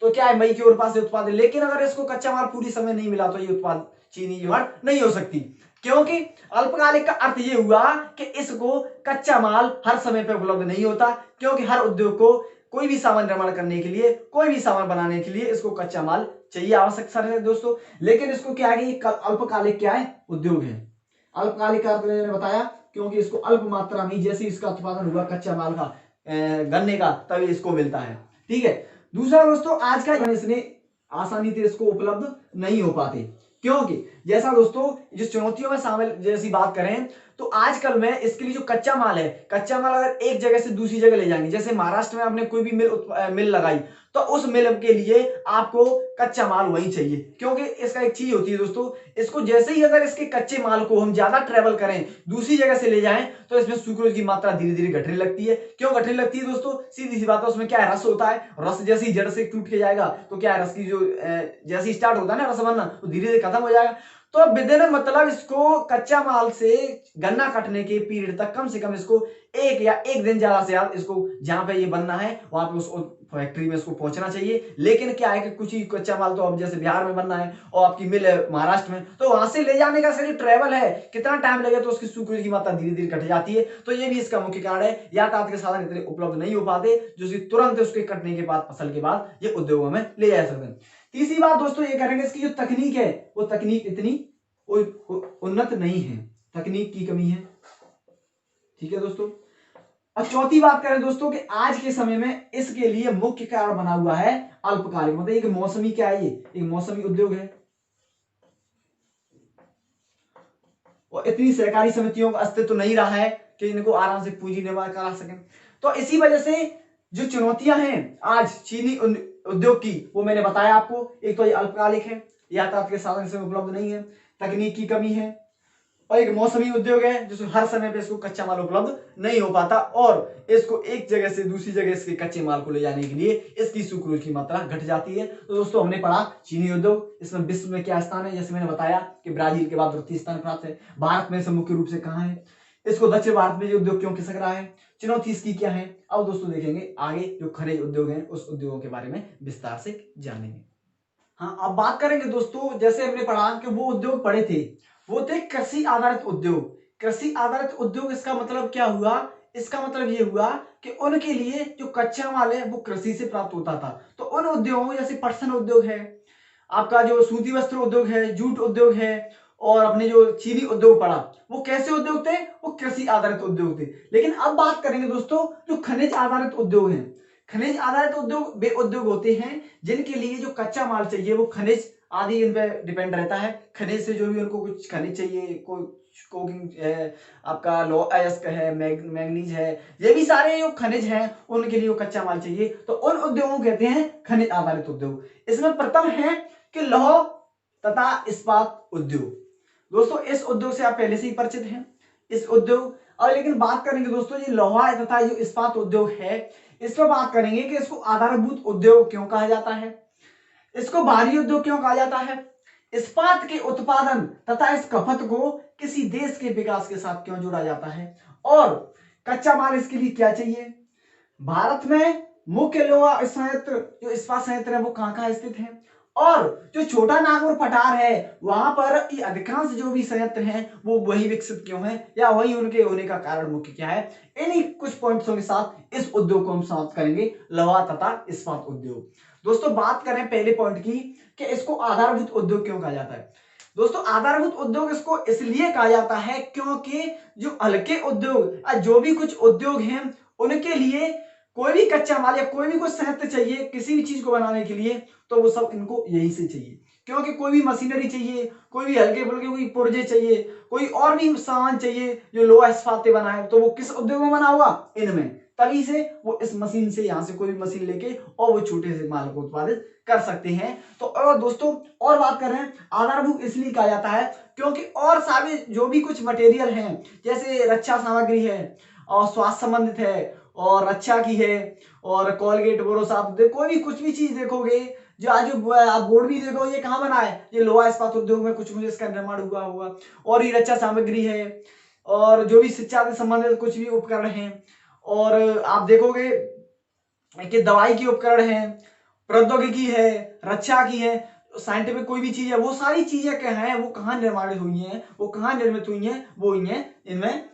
तो क्या है, मई के और पास से उत्पादन, लेकिन अगर इसको कच्चा माल पूरी समय नहीं मिला तो ये उत्पाद चीनी जो है नहीं हो सकती, क्योंकि अल्पकालिक का अर्थ ये हुआ कि इसको कच्चा माल हर समय पर उपलब्ध नहीं होता, क्योंकि हर उद्योग को कोई भी सामान निर्माण करने के लिए, कोई भी सामान बनाने के लिए इसको कच्चा माल चाहिए, आवश्यक है दोस्तों। लेकिन इसको क्या है, अल्पकालिक क्या है, उद्योग है। अल्पकालिक का अर्थ मैंने बताया, क्योंकि इसको अल्प मात्रा में, जैसे इसका उत्पादन हुआ कच्चा माल का, गन्ने का, तभी इसको मिलता है। ठीक है। दूसरा दोस्तों, आज का इसने आसानी से इसको उपलब्ध नहीं हो पाते, क्योंकि जैसा दोस्तों जिस चुनौतियों में शामिल जैसी बात करें, तो आजकल में इसके लिए जो कच्चा माल है, कच्चा माल अगर एक जगह से दूसरी जगह ले जाएंगे, जैसे महाराष्ट्र में आपने कोई भी मिल लगाई, तो उस मिल के लिए आपको कच्चा माल वही चाहिए, क्योंकि इसका एक चीज होती है दोस्तों, इसको जैसे ही अगर इसके कच्चे माल को हम ज्यादा ट्रेवल करें, दूसरी जगह से ले जाएं, तो इसमें सुक्रोज की मात्रा धीरे धीरे घटने लगती है। क्यों घटने लगती है दोस्तों? सीधी सी बात है, उसमें क्या है, रस होता है। रस जैसे ही जड़ से टूट के जाएगा तो क्या है, रस की जो जैसे ही स्टार्ट होता है ना रस बनना, तो धीरे धीरे खत्म हो जाएगा। तो अब विदिन मतलब इसको कच्चा माल से गन्ना कटने के पीरियड तक कम से कम इसको एक या एक दिन ज्यादा से ज्यादा इसको जहां पे ये बनना है वहां पे उस फैक्ट्री में इसको पहुंचना चाहिए। लेकिन क्या है कि कुछ ही कच्चा माल तो अब जैसे बिहार में बनना है और आपकी मिल है महाराष्ट्र में, तो वहां से ले जाने का जो ट्रेवल है कितना टाइम लगेगा, तो उसकी सुक्रोज की मात्रा धीरे धीरे घट जाती है। तो ये भी इसका मुख्य कारण है, यातायात के साधन इतने उपलब्ध नहीं हो पाते जो तुरंत उसके कटने के बाद, फसल के बाद ये उद्योगों में ले जा सकते हैं। तीसरी बात दोस्तों ये करेंगे, इसकी जो तकनीक है वो तकनीक इतनी उन्नत नहीं है, तकनीक की कमी है। ठीक है दोस्तों। अब चौथी बात करें दोस्तों कि आज के समय में इसके लिए मुख्य कारण बना हुआ है अल्पकालिक, मतलब एक मौसमी, क्या है, ये एक मौसमी उद्योग है और इतनी सहकारी समितियों का अस्तित्व नहीं रहा है कि इनको आराम से पूंजी निर्माण करा सकें। तो इसी वजह से जो चुनौतियां हैं आज चीनी उद्योग की, वो मैंने बताया आपको। एक तो ये अल्पकालिक है, यातायात के साधन इसमें उपलब्ध नहीं है, तकनीक की कमी है, और एक मौसमी उद्योग है जिसमें हर समय पे इसको कच्चा माल उपलब्ध नहीं हो पाता और इसको एक जगह से दूसरी जगह इसके कच्चे माल को ले जाने के लिए इसकी सुक्रोज की मात्रा घट जाती है। तो दोस्तों हमने पढ़ा चीनी उद्योग, इसमें विश्व में क्या स्थान है, जैसे मैंने बताया कि ब्राजील के बाद द्वितीय स्थान प्राप्त है। भारत में इसे मुख्य रूप से कहाँ है, इसको दक्षिण भारत में जो उद्योग क्यों खिसक रहा है, चुनौती इसकी क्या है। अब दोस्तों देखेंगे आगे जो खनिज उद्योग है उस उद्योगों के बारे में विस्तार से जानेंगे। हाँ, अब बात करेंगे दोस्तों, जैसे हमने पढ़ा कि वो उद्योग पढ़े थे, वो थे कृषि आधारित उद्योग। कृषि आधारित उद्योग इसका मतलब क्या हुआ, इसका मतलब ये हुआ कि उनके लिए जो कच्चा माल है वो कृषि से प्राप्त होता था। तो उन उद्योगों जैसे पटसन उद्योग है, आपका जो सूती वस्त्र उद्योग है, जूट उद्योग है, और अपने जो चीनी उद्योग पड़ा, वो कैसे उद्योग थे, वो कृषि आधारित उद्योग थे। लेकिन अब बात करेंगे दोस्तों जो खनिज आधारित उद्योग हैं। खनिज आधारित उद्योग वे उद्योग होते हैं जिनके लिए जो कच्चा माल चाहिए वो खनिज आदि इन पे डिपेंड रहता है। खनिज से जो भी उनको कुछ खनिज चाहिए, कोई कोकिंग है, आपका लो अयस्क है, मैग्नीज है, ये भी सारे जो खनिज हैं उनके लिए वो कच्चा माल चाहिए, तो उन उद्योगों को कहते हैं खनिज आधारित उद्योग। इसमें प्रथम है कि लौह तथा इस्पात उद्योग। दोस्तों इस उद्योग से आप पहले से ही परिचित हैं, इस उद्योग। और लेकिन बात करेंगे दोस्तों ये लोहा तथा जो इस्पात उद्योग है, इस पर बात करेंगे कि इसको आधारभूत उद्योग क्यों कहा जाता है, इसको भारी उद्योग क्यों कहा जाता है, इस्पात के उत्पादन तथा इस खपत को किसी देश के विकास के साथ क्यों जोड़ा जाता है, और कच्चा माल इसके लिए क्या चाहिए। भारत में मुख्य लोहा संयंत्र जो इस्पात संयंत्र है वो कहाँ कहाँ स्थित है, और जो छोटा नागपुर पठार है वहां पर अधिकांश जो भी संयंत्र हैं वो वही विकसित क्यों है, या वही उनके होने का कारण मुख्य क्या है। इन्हीं कुछ पॉइंट्सों के साथ इस उद्योग को हम समाप्त करेंगे, लोहा तथा इस्पात उद्योग। दोस्तों बात करें पहले पॉइंट की कि इसको आधारभूत उद्योग क्यों कहा जाता है। दोस्तों आधारभूत उद्योग इसको इसलिए कहा जाता है क्योंकि जो हल्के उद्योग, जो भी कुछ उद्योग हैं उनके लिए कोई भी कच्चा माल या कोई भी कुछ संयंत्र चाहिए किसी भी चीज को बनाने के लिए, तो वो सब इनको यहीं से चाहिए। क्योंकि कोई भी मशीनरी चाहिए, कोई भी हल्के फुल्के कोई पुर्जे चाहिए, कोई और भी सामान चाहिए जो लोहा इस्पात से बना है, तो वो किस उद्योग में बना हुआ, इनमें। तभी से वो इस मशीन से यहाँ से कोई भी मशीन लेके और वो छोटे से माल को उत्पादित कर सकते हैं। तो और दोस्तों और बात कर रहे हैं, आधारभूत इसलिए कहा जाता है क्योंकि और सारे जो भी कुछ मटेरियल हैं, जैसे रक्षा सामग्री है और स्वास्थ्य संबंधित है और रक्षा की है, और कोलगेट बोरोस, आप कोई भी कुछ भी चीज देखोगे, जो आज आप बोर्ड भी देखो, ये कहाँ बना है, ये लोहा इस्पात उद्योग में कुछ मुझे इसका निर्माण हुआ होगा। और ये रक्षा सामग्री है, और जो भी शिक्षा से संबंधित कुछ भी उपकरण हैं, और आप देखोगे कि दवाई की उपकरण है, प्रौद्योगिकी है, रक्षा की है, साइंटिफिक कोई भी चीज है, वो सारी चीजें क्या है, वो कहाँ निर्माणित हुई हैं, वो कहाँ निर्मित हुई हैं, वो हुई हैं इनमें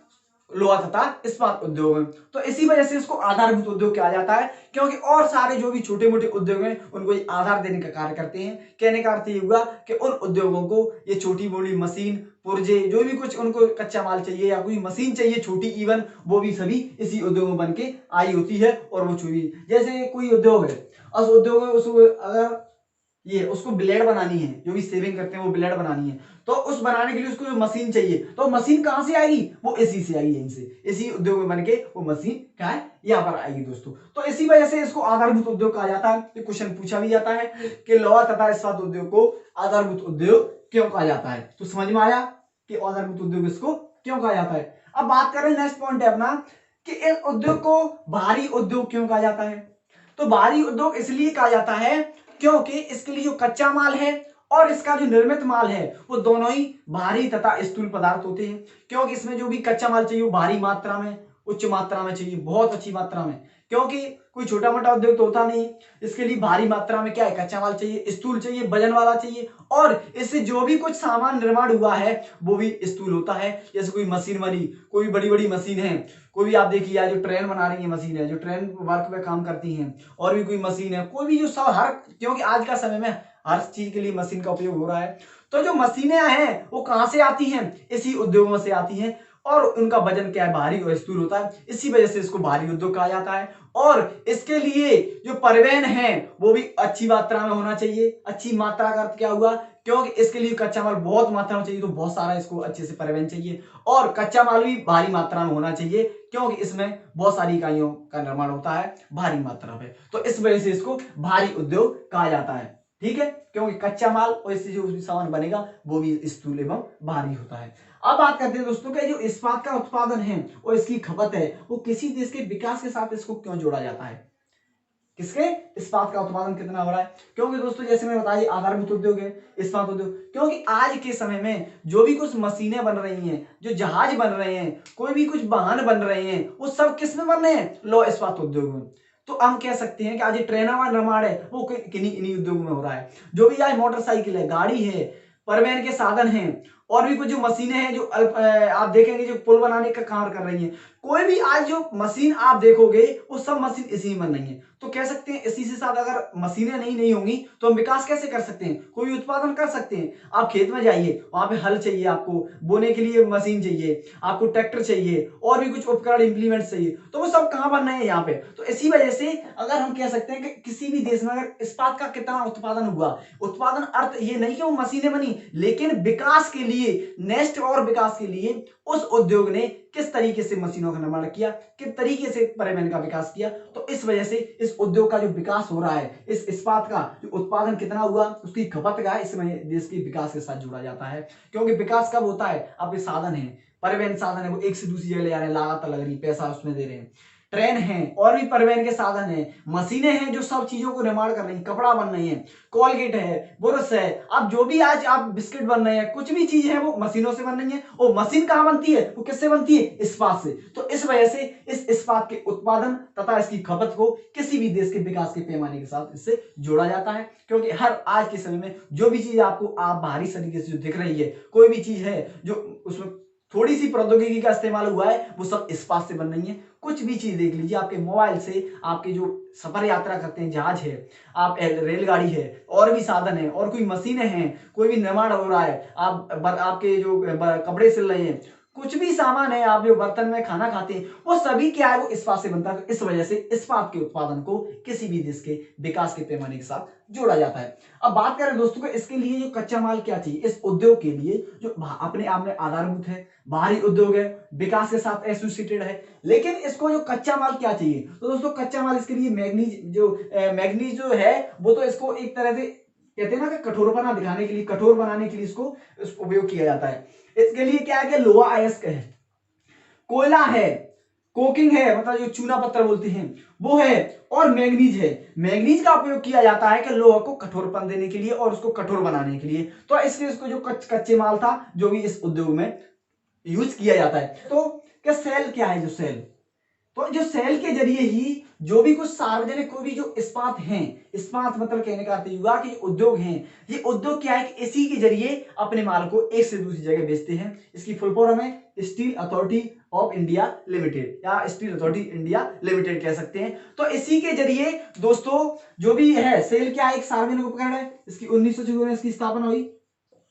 लोहा तथा इस्पात उद्योग में। तो इसी वजह से इसको आधारभूत उद्योग कहा जाता है, क्योंकि और सारे जो भी छोटे मोटे उद्योग हैं उनको ये आधार देने का कार्य करते हैं। कहने का अर्थ ये हुआ कि उन उद्योगों को ये छोटी मोटी मशीन, पुर्जे, जो भी कुछ उनको कच्चा माल चाहिए या कोई मशीन चाहिए छोटी, इवन वो भी सभी इसी उद्योग में बन के आई होती है। और वो छुई जैसे कोई उद्योग है, उस उद्योग में अगर ये उसको ब्लेड बनानी है, जो भी सेविंग करते हैं वो ब्लेड बनानी है, तो उस बनाने के लिए उसको मशीन चाहिए। तो मशीन कहां से आएगी? वो एसी से आएगी, यहीं से एसी उद्योग में बन के वो मशीन क्या है यहाँ पर आएगी दोस्तों। तो इसी वजह से इसको आधारभूत उद्योग कहा जाता है। ये क्वेश्चन पूछा भी जाता है कि लोहा तथा इस्पात उद्योग को आधारभूत उद्योग क्यों कहा जाता है। तो समझ में आया कि आधारभूत उद्योग इसको क्यों कहा जाता है। अब बात करें नेक्स्ट पॉइंट है अपना कि इस उद्योग को भारी उद्योग क्यों कहा जाता है। तो भारी उद्योग इसलिए कहा जाता है क्योंकि इसके लिए जो कच्चा माल है और इसका जो निर्मित माल है वो दोनों ही भारी तथा स्थूल पदार्थ होते हैं। क्योंकि इसमें जो भी कच्चा माल चाहिए वो भारी मात्रा में, उच्च मात्रा में चाहिए, बहुत अच्छी मात्रा में, क्योंकि कोई छोटा मोटा उद्योग तो होता नहीं। इसके लिए भारी मात्रा में क्या है, कच्चा माल चाहिए, स्थूल चाहिए, वजन वाला चाहिए, और इससे जो भी कुछ सामान निर्माण हुआ है वो भी स्थूल होता है। जैसे कोई मशीन बनी, कोई बड़ी बड़ी मशीन है, कोई भी आप देखिए जो ट्रेन बना रही है मशीन है, जो ट्रेन वर्क में काम करती है, और भी कोई मशीन है, कोई भी जो सब हर, क्योंकि आज का समय में हर चीज के लिए मशीन का उपयोग हो रहा है। तो जो मशीनें हैं वो कहां से आती हैं, इसी उद्योगों से आती हैं, और उनका वजन क्या है, भारी और स्थूल होता है। इसी वजह से इसको भारी उद्योग कहा जाता है। और इसके लिए जो परिवहन है वो भी अच्छी मात्रा में होना चाहिए। अच्छी मात्रा का अर्थ क्या हुआ, क्योंकि इसके लिए कच्चा माल बहुत मात्रा में चाहिए, तो बहुत सारा इसको अच्छे से परिवहन चाहिए, और कच्चा माल भी भारी मात्रा में होना चाहिए, क्योंकि इसमें बहुत सारी इकाइयों का निर्माण होता है भारी मात्रा में। तो इस वजह से इसको भारी उद्योग कहा जाता है। ठीक है, क्योंकि कच्चा माल और इससे जो सामान बनेगा वो भी स्थूल एवं भारी होता है। अब बात करते हैं दोस्तों कि जो इस्पात का उत्पादन है और इसकी खपत है वो किसी देश के विकास के साथ इसको क्यों जोड़ा जाता है। किसके, इस्पात का उत्पादन कितना हो रहा है, क्योंकि दोस्तों जैसे मैं बताइए आधारभूत उद्योग है इस्पात उद्योग, क्योंकि आज के समय में जो भी कुछ मशीनें बन रही हैं, जो जहाज बन रहे हैं, कोई भी कुछ वाहन बन रहे हैं, वो सब किस में बन रहे हैं, लौह इस्पात उद्योग में। तो हम कह सकते हैं कि आज ट्रेनों का निर्माण है वो किन्हीं उद्योग में हो रहा है। जो भी आज मोटरसाइकिल है, गाड़ी है, परिवहन के साधन हैं, और भी कुछ जो मशीनें हैं जो आप देखेंगे जो पुल बनाने का कार्य कर रही हैं, कोई भी आज जो मशीन आप देखोगे वो सब मशीन इसी में बन रही है। तो कह सकते हैं इसी से साथ अगर मशीनें नहीं होंगी तो हम विकास कैसे कर सकते हैं, कोई उत्पादन कर सकते हैं। आप खेत में जाइए, वहां पे हल चाहिए, आपको बोने के लिए मशीन चाहिए, आपको ट्रैक्टर चाहिए, और भी कुछ उपकरण इंप्लीमेंट चाहिए, तो वो सब कहां बन रहे हैं, यहाँ पे। तो इसी वजह से अगर हम कह सकते हैं कि किसी भी देश में अगर इस्पात का कितना उत्पादन हुआ, उत्पादन अर्थ ये नहीं कि वो मशीनें बनी, लेकिन विकास के लिए, नेक्स्ट और विकास के लिए उस उद्योग ने किस तरीके से मशीनों का निर्माण किया, किस तरीके से परिवहन का विकास किया। तो इस वजह से इस उद्योग का जो विकास हो रहा है, इस इस्पात का जो उत्पादन कितना हुआ, उसकी खपत का इसमें देश के विकास के साथ जोड़ा जाता है। क्योंकि विकास कब होता है, आपके साधन है, परिवहन साधन है, वो एक से दूसरी जगह ले जा रहे हैं, लागत लग रही, पैसा उसमें दे रहे हैं, ट्रेन है, और भी परिवहन के साधन है, मशीनें हैं जो सब चीजों को निर्माण कर रही हैं, कपड़ा बन रही है, कोलगेट है, बुरश है, अब जो भी आज आप बिस्किट बन रहे हैं, कुछ भी चीज है वो मशीनों से बन रही है। और मशीन कहां बनती है, वो किससे बनती है, इस्पात से। तो इस वजह से इस इस्पात के उत्पादन तथा इसकी खपत को किसी भी देश के विकास के पैमाने के साथ इससे जोड़ा जाता है। क्योंकि हर आज के समय में जो भी चीज आपको आप बाहरी तरीके से जो दिख रही है, कोई भी चीज है जो उसमें थोड़ी सी प्रौद्योगिकी का इस्तेमाल हुआ है, वो सब इस्पात से बन रही है। कुछ भी चीज देख लीजिए, आपके मोबाइल से, आपके जो सफर यात्रा करते हैं, जहाज है, आप रेलगाड़ी है, और भी साधन है, और कोई मशीनें हैं, कोई भी निर्माण हो रहा है, आपके जो कपड़े सिल रहे हैं, कुछ भी सामान है, आप जो बर्तन में खाना खाते हैं, वो सभी क्या है, वो इस्पात से बनता है। तो इस वजह से इस्पात के उत्पादन को किसी भी देश के विकास के पैमाने के साथ जोड़ा जाता है। अब बात करें दोस्तों को इसके लिए जो कच्चा माल क्या चाहिए, इस उद्योग के लिए जो अपने आप में आधारभूत है, भारी उद्योग है, विकास के साथ एसोसिएटेड है, लेकिन इसको जो कच्चा माल क्या चाहिए, तो दोस्तों कच्चा माल इसके लिए मैग्नीज जो है वो तो इसको एक तरह से कहते हैं ना कि कठोरपना दिखाने के लिए, कठोर बनाने के लिए इसको उपयोग किया जाता है। इसके लिए क्या है कि लोहा अयस्क है, कोयला है, कोकिंग है, मतलब जो चूना पत्थर बोलते हैं वो है, और मैग्नीज है। मैग्नीज का उपयोग किया जाता है कि लोहा को कठोरपन देने के लिए और उसको कठोर बनाने के लिए। तो इसलिए इसको जो कच्चे माल था जो भी इस उद्योग में यूज किया जाता है। तो क्या सेल क्या है, जो सेल, तो जो सेल के जरिए ही जो भी कुछ सार्वजनिक कोई भी जो इस्पात हैं, इस्पात मतलब कहने का अर्थ युवा के उद्योग हैं, ये उद्योग क्या है कि इसी के जरिए अपने माल को एक से दूसरी जगह बेचते हैं। इसकी फुल फॉर्म है steel authority of India limited, या स्टील अथॉरिटी इंडिया लिमिटेड कह सकते हैं। तो इसी के जरिए दोस्तों जो भी है, सेल क्या है, एक सार्वजनिक उपकरण है। इसकी 1954 में इसकी स्थापना हुई,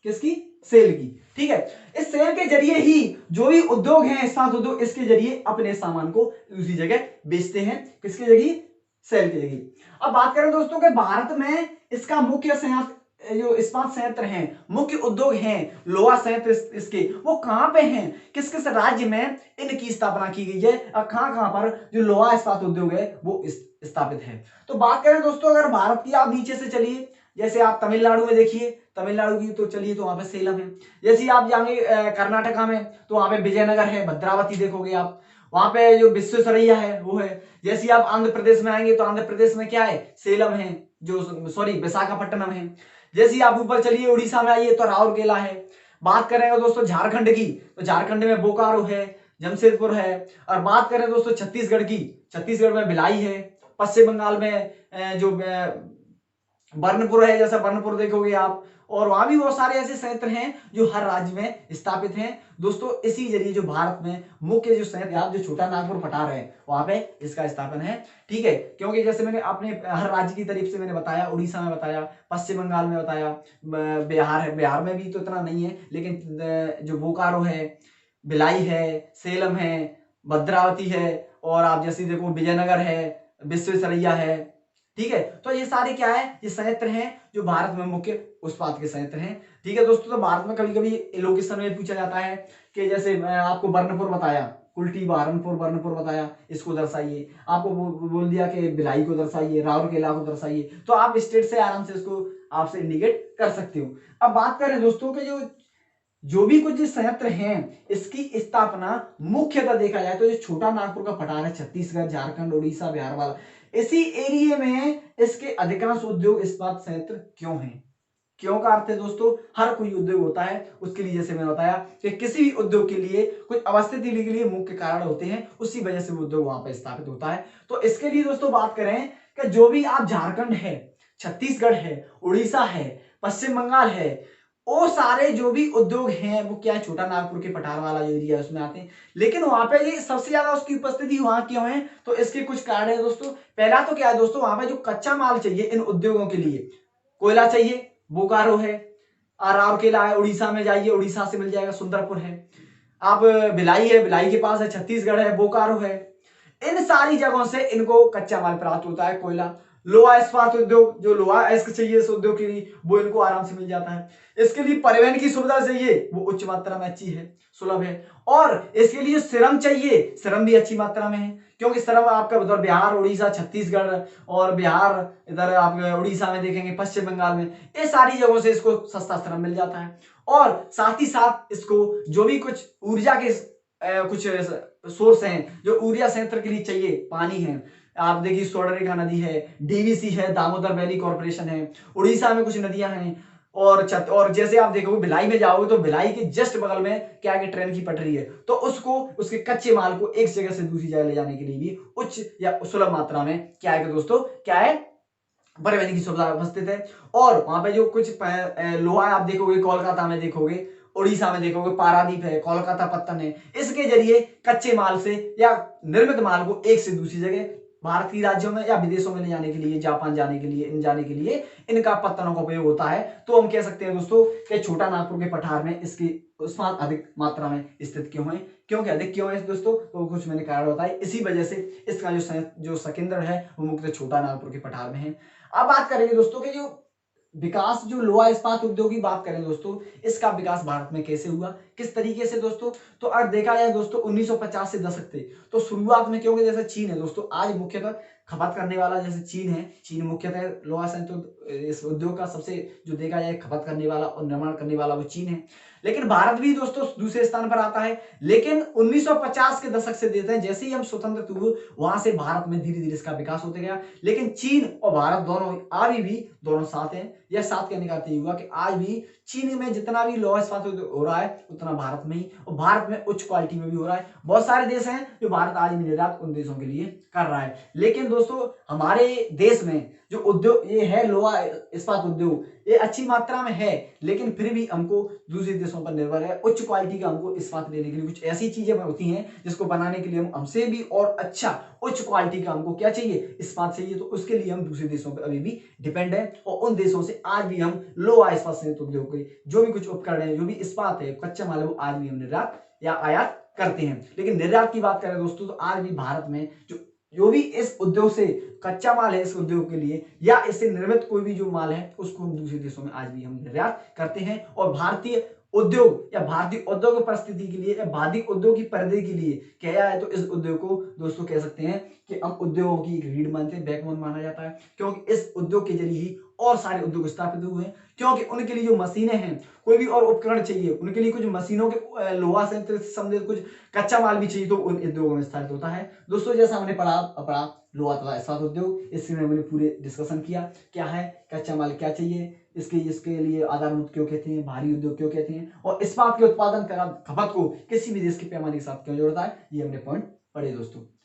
किसकी, सेल की। ठीक है, इस सेल के जरिए ही जो भी उद्योग हैं, इस्पात उद्योग, इसके जरिए अपने सामान को दूसरी जगह बेचते हैं। किसके जरिए, सेल की जगह। अब बात करें दोस्तों कि भारत में इसका मुख्य संयंत्र जो इस्पात संयंत्र हैं, मुख्य उद्योग हैं, लोहा संयंत्र इसके वो कहां पे हैं, किस किस राज्य में इनकी स्थापना की गई है और कहां कहां पर जो लोहा इस्पात उद्योग है वो स्थापित है। तो बात करें दोस्तों अगर भारत की, आप नीचे से चलिए, जैसे आप तमिलनाडु में देखिए, तमिलनाडु की तो चलिए तो वहां पे सेलम है। जैसे आप जाएंगे कर्नाटका में तो वहां पे विजयनगर है, भद्रावती देखोगे आप, वहां पे जो विश्वेश्वरैया है वो है। जैसे आप आंध्र प्रदेश में आएंगे तो आंध्र प्रदेश में क्या है, सेलम है, जो सॉरी विशाखापट्टनम है। जैसे आप ऊपर चलिए उड़ीसा में आइए तो राउरकेला है। बात करेंगे दोस्तों झारखंड की तो झारखंड में बोकारो है, जमशेदपुर है। और बात करें दोस्तों छत्तीसगढ़ की, छत्तीसगढ़ में भिलाई है। पश्चिम बंगाल में जो बर्नपुर है, जैसा बर्नपुर देखोगे आप, और वहां भी बहुत सारे ऐसे संयंत्र हैं जो हर राज्य में स्थापित हैं दोस्तों। इसी जरिए जो भारत में मुख्य जो संयंत्र जो छोटा नागपुर पठार है वहां पे इसका स्थापन है। ठीक है, क्योंकि जैसे मैंने अपने हर राज्य की तरफ से मैंने बताया, उड़ीसा में बताया, पश्चिम बंगाल में बताया, बिहार है, बिहार में भी तो इतना नहीं है, लेकिन जो बोकारो है, भिलाई है, सेलम है, भद्रावती है, और आप जैसे देखो विजयनगर है, विश्वेश्वरैया है। ठीक है, तो ये सारे क्या है, ये संयंत्र हैं जो भारत में मुख्य उत्पाद के संयंत्र हैं। ठीक है दोस्तों, तो भारत में कभी कभी लोकेशन में पूछा जाता है कि जैसे मैं आपको बर्नपुर बताया, कुल्टी बर्नपुर बताया, इसको दर्शाइए। आपको बोल दिया कि भिलाई को दर्शाइए, राउरकेला को दर्शाइए, तो आप स्टेट से आराम से इसको आपसे इंडिकेट कर सकते हो। अब बात करें दोस्तों के जो भी कुछ संयंत्र हैं इसकी स्थापना मुख्यतः देखा जाए तो जो छोटा नागपुर का पठार है, छत्तीसगढ़, झारखंड, उड़ीसा, बिहार वाला, इसी एरिया में इसके अधिकांश उद्योग इस्पात संयंत्र क्यों हैं। क्यों का अर्थ है दोस्तों, हर कोई उद्योग होता है उसके लिए, जैसे मैंने बताया कि किसी भी उद्योग के लिए कुछ अवस्थिति के लिए मुख्य कारण होते हैं, उसी वजह से वो उद्योग वहां पर स्थापित होता है। तो इसके लिए दोस्तों बात करें कि जो भी आप झारखंड है, छत्तीसगढ़ है, उड़ीसा है, पश्चिम बंगाल है, वो सारे जो भी उद्योग हैं वो क्या है, छोटा नागपुर के पठार वाला जो एरिया है उसमें आते हैं। लेकिन वहां पे ये सबसे ज्यादा उसकी उपस्थिति वहां क्यों है, तो इसके कुछ कारण है दोस्तों। पहला तो क्या है दोस्तों, वहां पे जो कच्चा माल चाहिए इन उद्योगों के लिए, कोयला चाहिए, बोकारो है, राउरकेला है, उड़ीसा में जाइए उड़ीसा से मिल जाएगा, सुंदरपुर है, आप भिलाई है, भिलाई के पास है, छत्तीसगढ़ है, बोकारो है। इन सारी जगहों से इनको कच्चा माल प्राप्त होता है, कोयला। लोहा इस्पात उद्योग, जो लोहा इसको चाहिए इस उद्योग के लिए, वो इनको आराम से मिल जाता है। इसके लिए परिवहन की सुविधा चाहिए, वो उच्च मात्रा में अच्छी है, सुलभ है। और इसके लिए श्रम चाहिए, श्रम भी अच्छी मात्रा में है, क्योंकि श्रम आपका उधर बिहार, उड़ीसा, छत्तीसगढ़ और बिहार, इधर आप उड़ीसा में देखेंगे, पश्चिम बंगाल में, ये सारी जगहों से इसको सस्ता श्रम मिल जाता है। और साथ ही साथ इसको जो भी कुछ ऊर्जा के कुछ सोर्स हैं जो ऊर्जा संयंत्र के लिए चाहिए, पानी है, आप देखिए स्वर्णरेखा नदी है, डीवीसी है, दामोदर वैली कॉर्पोरेशन है, उड़ीसा में कुछ नदियां हैं, और जैसे आप देखोगे भिलाई में जाओगे तो भिलाई के जस्ट बगल में क्या है, ट्रेन की पटरी है, तो उसको उसके कच्चे माल को एक जगह से दूसरी जगह ले जाने के लिए भी उच्च या सुलभ मात्रा में क्या है दोस्तों, क्या है, परिवहन की सुविधा उपस्थित है। और वहां पे जो कुछ लोहा आप देखोगे, कोलकाता में देखोगे, उड़ीसा में देखोगे, पारादीप है, कोलकाता पत्तन है, इसके जरिए कच्चे माल से या निर्मित माल को एक से दूसरी जगह भारत की राज्यों में या विदेशों में ले जाने के लिए, जापान जाने के लिए इनका पत्तनों का उपयोग होता है। तो हम कह सकते हैं दोस्तों कि छोटा नागपुर के पठार में इसकी उस्मान अधिक मात्रा में स्थित क्यों है, क्योंकि अधिक क्यों है दोस्तों, तो कुछ मैंने कारण बताया, इसी वजह से इसका जो सकेंद्र है वो मुख्य छोटा नागपुर के पठार में है। अब बात करेंगे दोस्तों कि जो विकास, जो लोहा इस्पात उद्योग की बात करें दोस्तों, इसका विकास भारत में कैसे हुआ, किस तरीके से दोस्तों, तो अगर देखा जाए दोस्तों 1950 से दशक थे, तो शुरुआत में क्योंकि जैसे चीन है दोस्तों, आज मुख्यतः खपत करने वाला जैसे चीन है, चीन मुख्यतः लोहा संयंत्र इस उद्योग का सबसे जो देखा जाए खपत करने वाला और निर्माण करने वाला वो चीन है। लेकिन भारत भी दोस्तों दूसरे स्थान पर आता है। लेकिन 1950 के दशक से देते हैं, जैसे ही हम स्वतंत्र हुए वहां से भारत में धीरे धीरे इसका विकास होते गया। लेकिन चीन और भारत दोनों आज भी दोनों साथ हैं। यह साथ कहने का अर्थ ये हुआ कि आज भी चीन में जितना भी लोहा इस्पात हो रहा है उतना भारत में ही, और भारत में उच्च क्वालिटी में भी हो रहा है। बहुत सारे देश हैं जो भारत आज भी निर्यात उन देशों के लिए कर रहा है। लेकिन दोस्तों हमारे देश में जो उद्योग ये है लोहा इस्पात उद्योग, ये अच्छी मात्रा में है, लेकिन फिर भी हमको दूसरे देशों पर निर्भर है। उच्च क्वालिटी का हमको इस्पात लेने के लिए कुछ ऐसी चीजें होती हैं जिसको बनाने के लिए हमसे भी और अच्छा उच्च क्वालिटी का हमको क्या चाहिए, इस्पात चाहिए। तो उसके लिए हम दूसरे देशों पर अभी भी डिपेंड है, और उन देशों से आज भी हम लोहा इस्पात संयंत्र उद्योग के जो भी कुछ उपकरण है, जो भी इस्पात है, कच्चा माल है, वो आज भी हम निर्यात या आयात करते हैं। लेकिन निर्यात की बात करें दोस्तों तो आज भी भारत में जो जो भी इस उद्योग से कच्चा माल है इस उद्योग के लिए या इससे निर्मित कोई भी जो माल है उसको हम दूसरे देशों में आज भी हम निर्यात करते हैं। और भारतीय उद्योग या भारतीय उद्योग परिस्थिति के लिए या भारतीय उद्योग की परिधि के लिए क्या है, तो इस उद्योग को दोस्तों कह सकते हैं कि हम उद्योगों की एक रीढ़ मानते हैं, बैकबोन माना जाता है, क्योंकि इस उद्योग के जरिए ही और सारे उद्योग स्थापित हुए हैं। क्योंकि उनके लिए जो मशीनें हैं, कोई भी और उपकरण चाहिए, उनके लिए कुछ मशीनों के लोहा से संबंधित कुछ कच्चा माल भी चाहिए, तो उन उद्योगों में स्थापित होता है। दोस्तों जैसा हमने पढ़ा लोहा तथा इस्पात उद्योग, इसमें हमने पूरे डिस्कशन किया क्या है, कच्चा माल क्या चाहिए, इसके लिए आधारभूत क्यों कहते हैं, भारी उद्योग क्यों कहते हैं, और इस्पात के उत्पादन खपत को किसी भी देश के पैमाने के साथ क्यों जोड़ता है, ये हमने पॉइंट पढ़े दोस्तों।